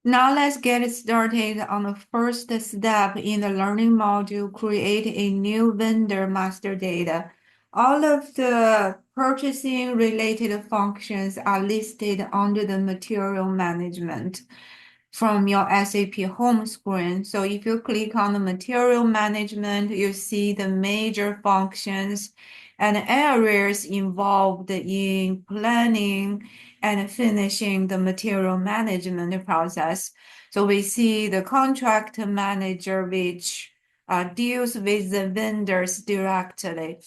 Now let's get started on the first step in the learning module, create a new vendor master data. All of the purchasing related functions are listed under the material management from your SAP home screen. So if you click on the material management, you see the major functions and areas involved in planning and finishing the material management process. So we see the contract manager, which deals with the vendors directly.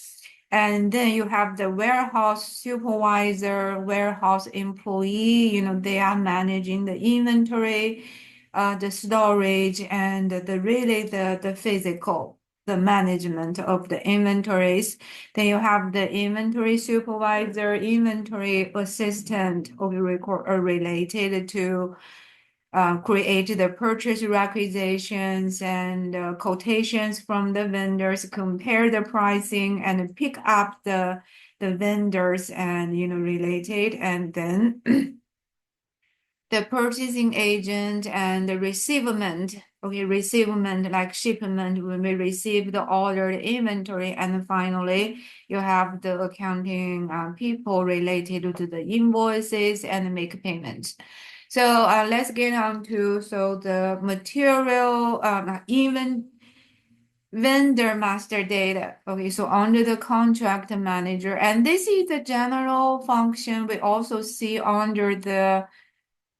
And then you have the warehouse supervisor, warehouse employee, they are managing the inventory, the storage, and the physical, the management of the inventories. Then you have the inventory supervisor, inventory assistant, related to create the purchase requisitions and quotations from the vendors, compare the pricing, and pick up the vendors and related, and then the purchasing agent and the receivement. Okay, receivement like shipment when we receive the ordered inventory, and finally you have the accounting people related to the invoices and make payments. So let's get on to the material even vendor master data. Okay, so under the contract manager, and this is the general function we also see under the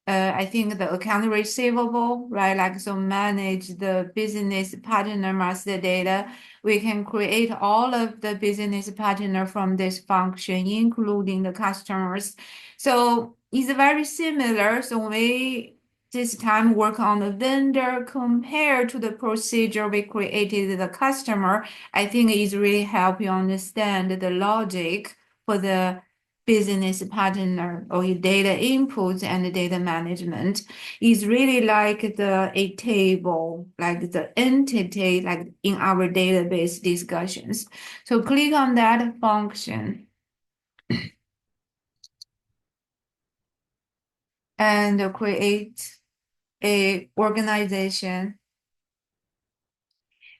I think the account receivable, right? Like, so manage the business partner master data. We can create all of the business partner from this function, including the customers. So it's very similar. So we this time work on the vendor compared to the procedure we created the customer. I think it really help you understand the logic for the business partner or your data inputs and data management is really like a table, like the entity, like in our database discussions. So click on that function and create a organization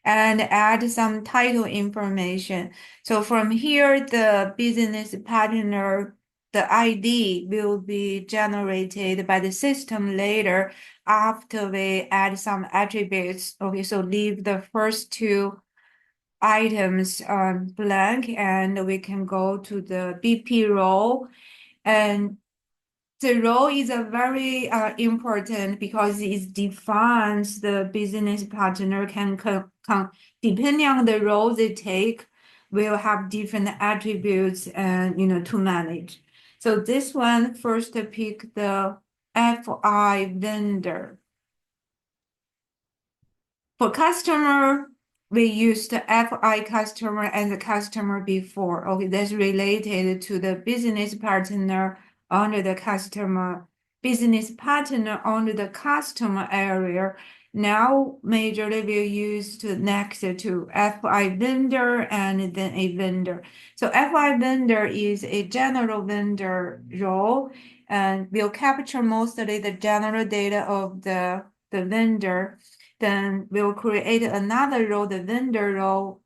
and add some title information. So from here, the business partner, the ID will be generated by the system later after we add some attributes. Okay, so leave the first two items blank, and we can go to the BP role. And the role is a very important because it defines the business partner depending on the role they take, will have different attributes and to manage. So this one first pick the FI vendor. For customer, we use the FI customer and the customer before. Okay, that's related to the business partner under the customer, business partner under the customer area. Now, majorly we'll use to next to FI vendor and then a vendor. So FI vendor is a general vendor role, and will capture mostly the general data of the vendor. Then we'll create another role, the vendor role.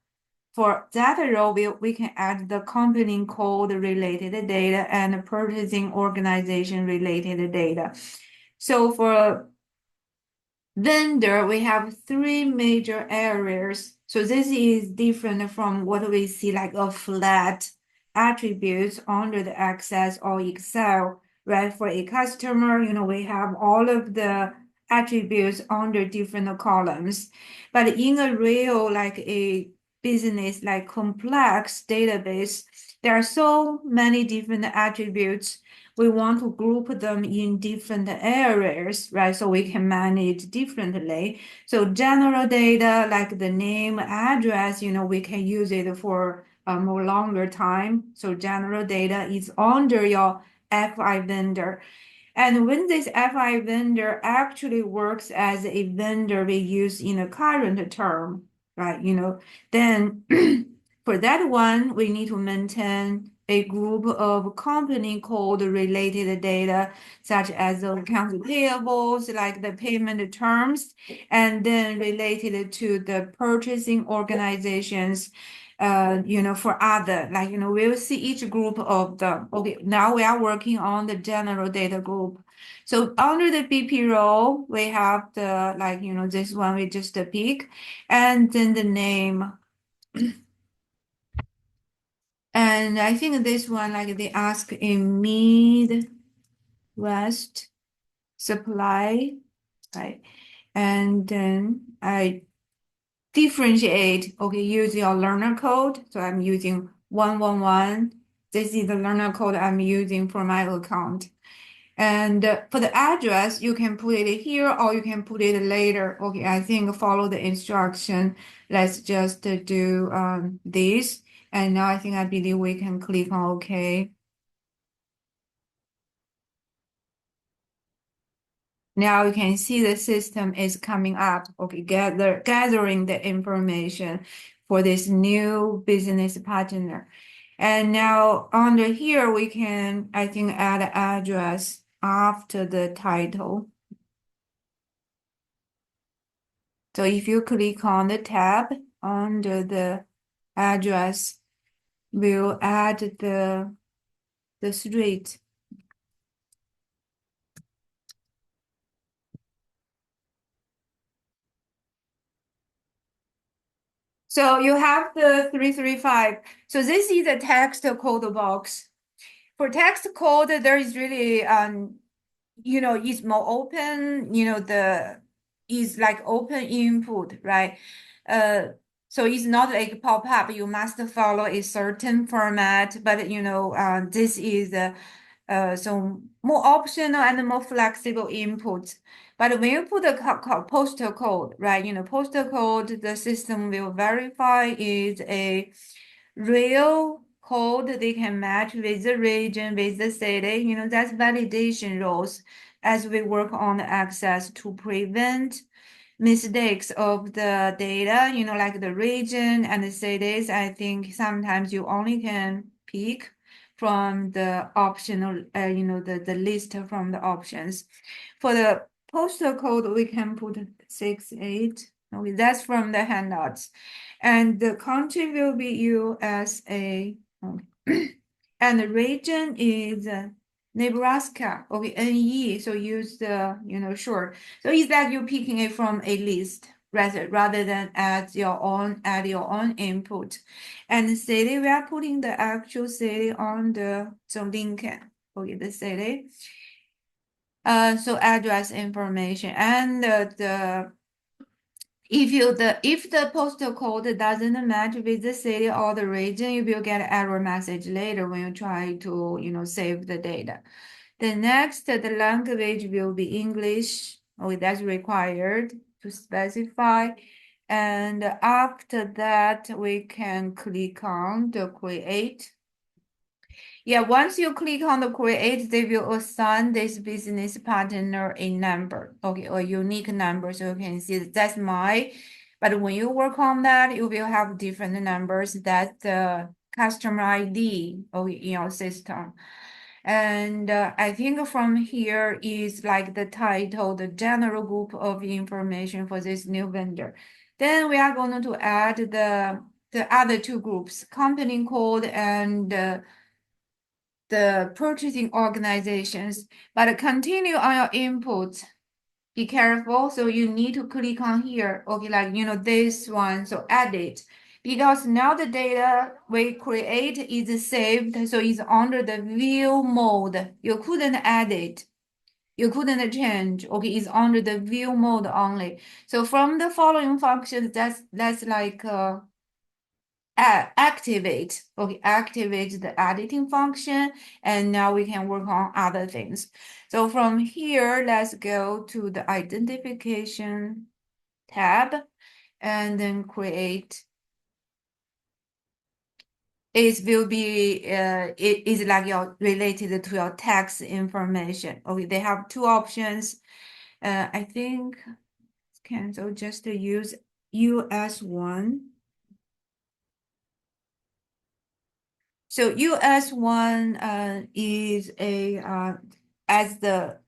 For that role, we can add the company code related data and purchasing organization related data. So for vendor, we have three major areas. So this is different from what we see like a flat attributes under the Access or Excel, right? For a customer, we have all of the attributes under different columns. But in a real, like a business, like complex database, there are so many different attributes. We want to group them in different areas, right? So we can manage differently. So general data like the name, address, we can use it for a more longer time. So general data is under your FI vendor. And when this FI vendor actually works as a vendor we use in a current term, right? Then for that one, we need to maintain a group of company code related data, such as the accounts payables, like the payment terms, and then related to the purchasing organizations, for other, like, we'll see each group of them. Okay, now we are working on the general data group. So under the BP role, we have the, like, this one we just pick, and then the name. And I think this one, like they ask in Midwest supply, right? And then I differentiate, okay, use your learner code. So I'm using 111. This is the learner code I'm using for my account. And for the address, you can put it here or you can put it later. Okay, I think follow the instruction. Let's just do this. And now I believe we can click on OK. Now you can see the system is coming up, okay, gathering the information for this new business partner. And now under here, we can, I think, add address after the title. So if you click on the tab under the address, we'll add the street. So you have the 335. So this is a text code box. For text code, there is really it's more open, is like open input, right? So it's not like pop-up. You must follow a certain format, but this is so more optional and more flexible input. But when you put the postal code, right? Postal code, the system will verify is a real code they can match with the region, with the city. That's validation rules as we work on the access to prevent mistakes of the data, like the region and the cities. I think sometimes you only can pick from the optional, the list from the options. For the postal code, we can put 68. Okay, that's from the handouts. And the country will be USA. Okay. And the region is Nebraska. Okay, NE. So use the, short. So it's like you're picking it from a list rather than add your own input. And the city, we are putting the actual city on the, so Lincoln. Okay, the city. So address information and if the postal code doesn't match with the city or the region, you will get an error message later when you try to save the data. The next, the language will be English. Oh, that's required to specify. And after that, we can click on the create. Yeah, once you click on the create, they will assign this business partner a number, okay, a unique number. So you can see that's my, but when you work on that, you will have different numbers. That's the customer ID in your system. And I think from here is like the title, the general group of information for this new vendor. Then we are going to add the other two groups, company code and the purchasing organizations, but continue on your input. Be careful. So you need to click on here. Okay, like, this one. So edit. Because now the data we create is saved. So it's under the view mode. You couldn't edit. You couldn't change. Okay, it's under the view mode only. So from the following functions, that's like activate the editing function, and now we can work on other things. So from here, let's go to the identification tab and then create. It will be it is like your related to your tax information. Okay, they have two options. I think cancel, just use US one. So US one is a as the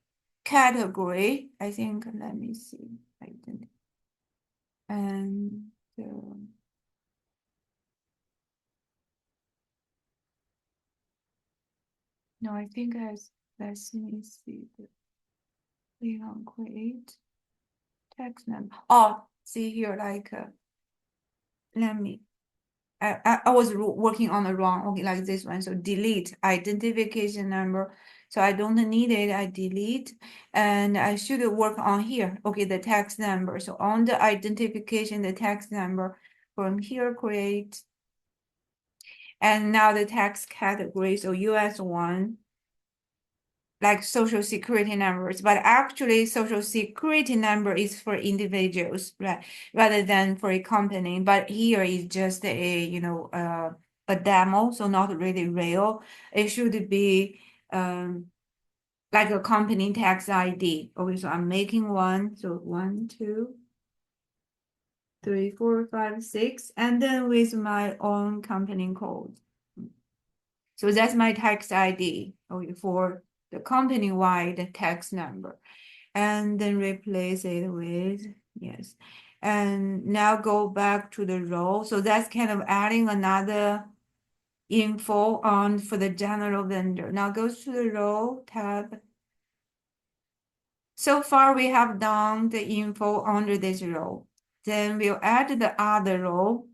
category. I think. Let me see. I didn't. And no, I think as let's me see the click on create text number. Oh, see here like let me. I was working on the wrong, okay, like this one. So delete identification number. So I don't need it, I delete. And I should work on here, okay, the tax number. So on the identification, the tax number from here, create. And now the tax category, so US one, like social security numbers, but actually social security number is for individuals, right? Rather than for a company. But here is just a demo, so not really real. It should be like a company tax ID. Okay, so I'm making one. So 1, 2, 3, 4, 5, 6, and then with my own company code. So that's my tax ID, okay, for the company-wide tax number. And then replace it with, yes. And now go back to the row. So that's kind of adding another info on for the general vendor. Now go to the row tab. So far we have done the info under this row. Then we'll add the other row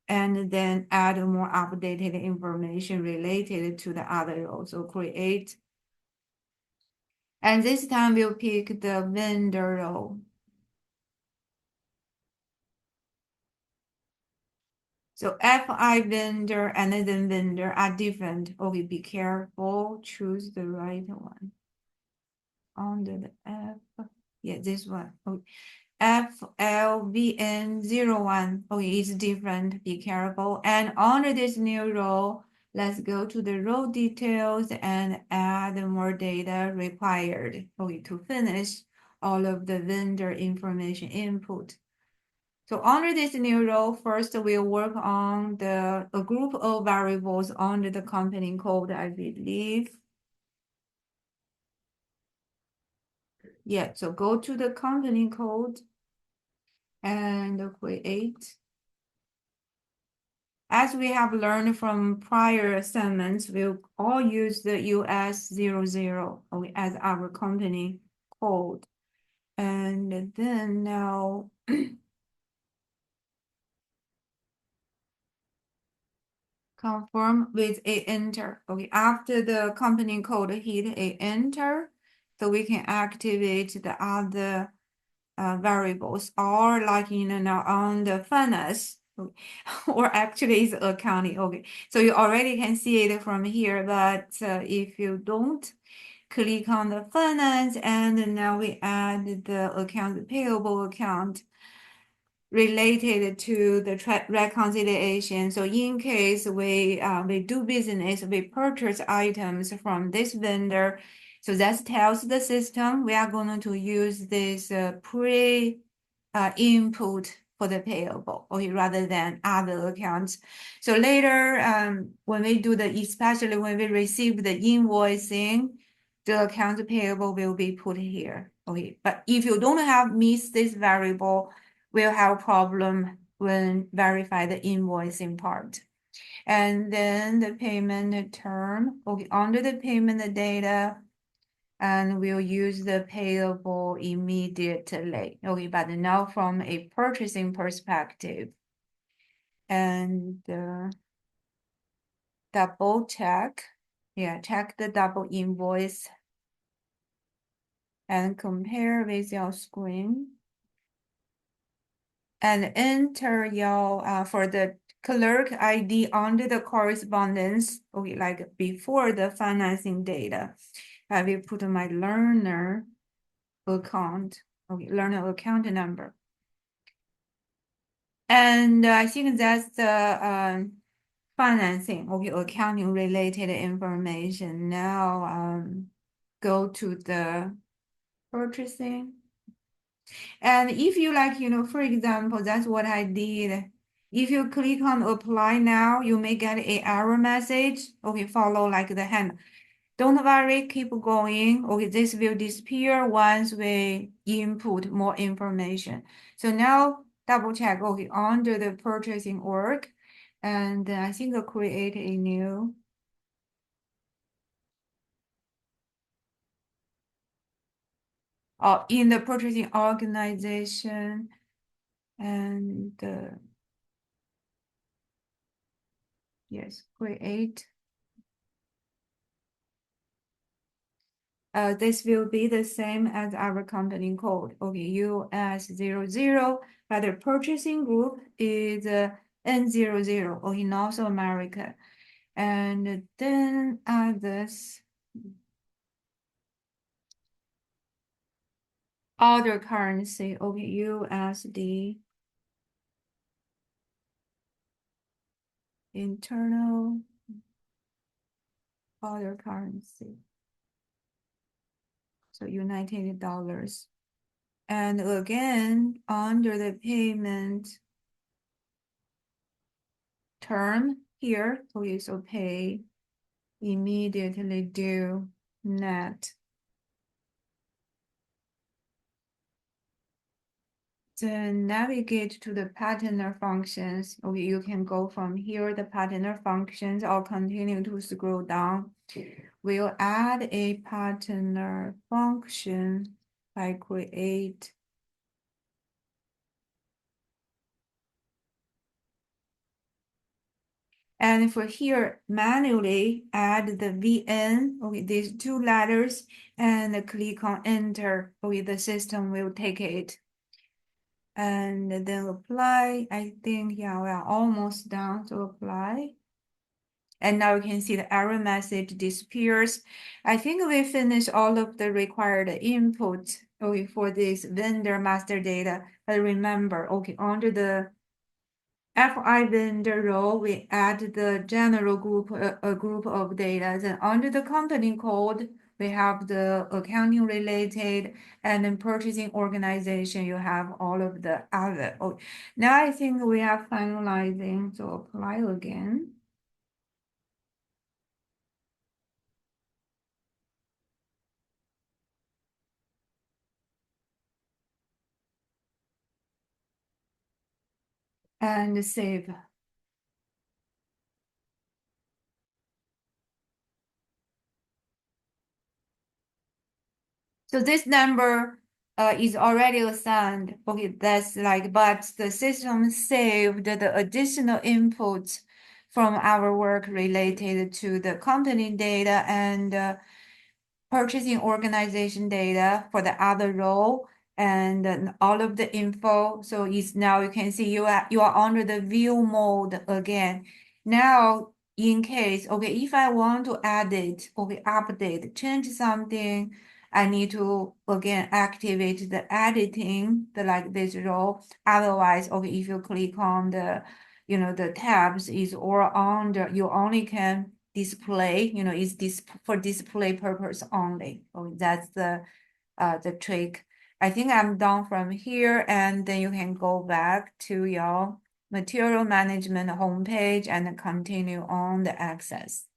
and then add more updated information related to the other row. So create. And this time we'll pick the vendor row. So FI vendor and then vendor are different. Okay, be careful, choose the right one. Under the F, yeah, this one. Okay. FLVN01. Okay, it's different, be careful. And under this new row, let's go to the row details and add more data required. Okay, to finish all of the vendor information input. So under this new row, first we'll work on a group of variables under the company code, I believe. Yeah, so go to the company code and create. As we have learned from prior assignments, we'll all use the US00 as our company code. And then now confirm with a enter. Okay, after the company code, hit a enter, so we can activate the other variables, or like now on the finance, or actually it's accounting. Okay, so you already can see it from here, but if you don't, click on the finance, and now we add the account payable account related to the reconciliation. So in case we do business, we purchase items from this vendor. So that tells the system we are going to use this pre input for the payable, okay, rather than other accounts. So later, when we do especially when we receive the invoicing, the accounts payable will be put here. Okay, but if you don't have miss this variable, we'll have a problem when verify the invoicing part. And then the payment term, okay, under the payment data, and we'll use the payable immediately. Okay, but now from a purchasing perspective. And double check. Yeah, check the double invoice and compare with your screen. And enter your for the clerk ID under the correspondence, okay, like before the financing data. I will put my learner account, okay, learner account number. And I think that's the financing, okay, accounting related information. Now go to the purchasing. And if you like, for example, that's what I did If you click on apply now, you may get a error message. Okay, follow like the hand. Don't worry, keep going. Okay, this will disappear once we input more information. So now double check, okay, under the purchasing org, and I think I'll create a new. In the purchasing organization, and yes, create. This will be the same as our company code. Okay, US00, but the purchasing group is N00 or in North America. And then add this other currency, okay, USD, internal other currency. So United dollars. And again, under the payment term here, okay, so pay immediately due net. Then navigate to the partner functions. Okay, you can go from here, the partner functions, or continue to scroll down. We'll add a partner function by create. And for here, manually add the VN, okay, these two letters, and click on enter. Okay, the system will take it. And then apply. I think, yeah, we are almost done to apply. And now you can see the error message disappears. I think we finished all of the required input, okay, for this vendor master data. But remember, okay, under the FI vendor role, we add the general group, a group of data. Then under the company code, we have the accounting related, and then purchasing organization, you have all of the other. Oh, now I think we are finalizing to apply again. And save. So this number is already assigned. Okay, that's like, but the system saved the additional inputs from our work related to the company data and purchasing organization data for the other role and all of the info. So it's now you can see you are under the view mode again. Now, in case, okay, if I want to edit, okay, update, change something, I need to again activate the editing, the like this role. Otherwise, okay, if you click on the, the tabs is all under, you only can display, is this for display purpose only. Oh, that's the trick. I think I'm done from here, and then you can go back to your material management homepage and continue on the access.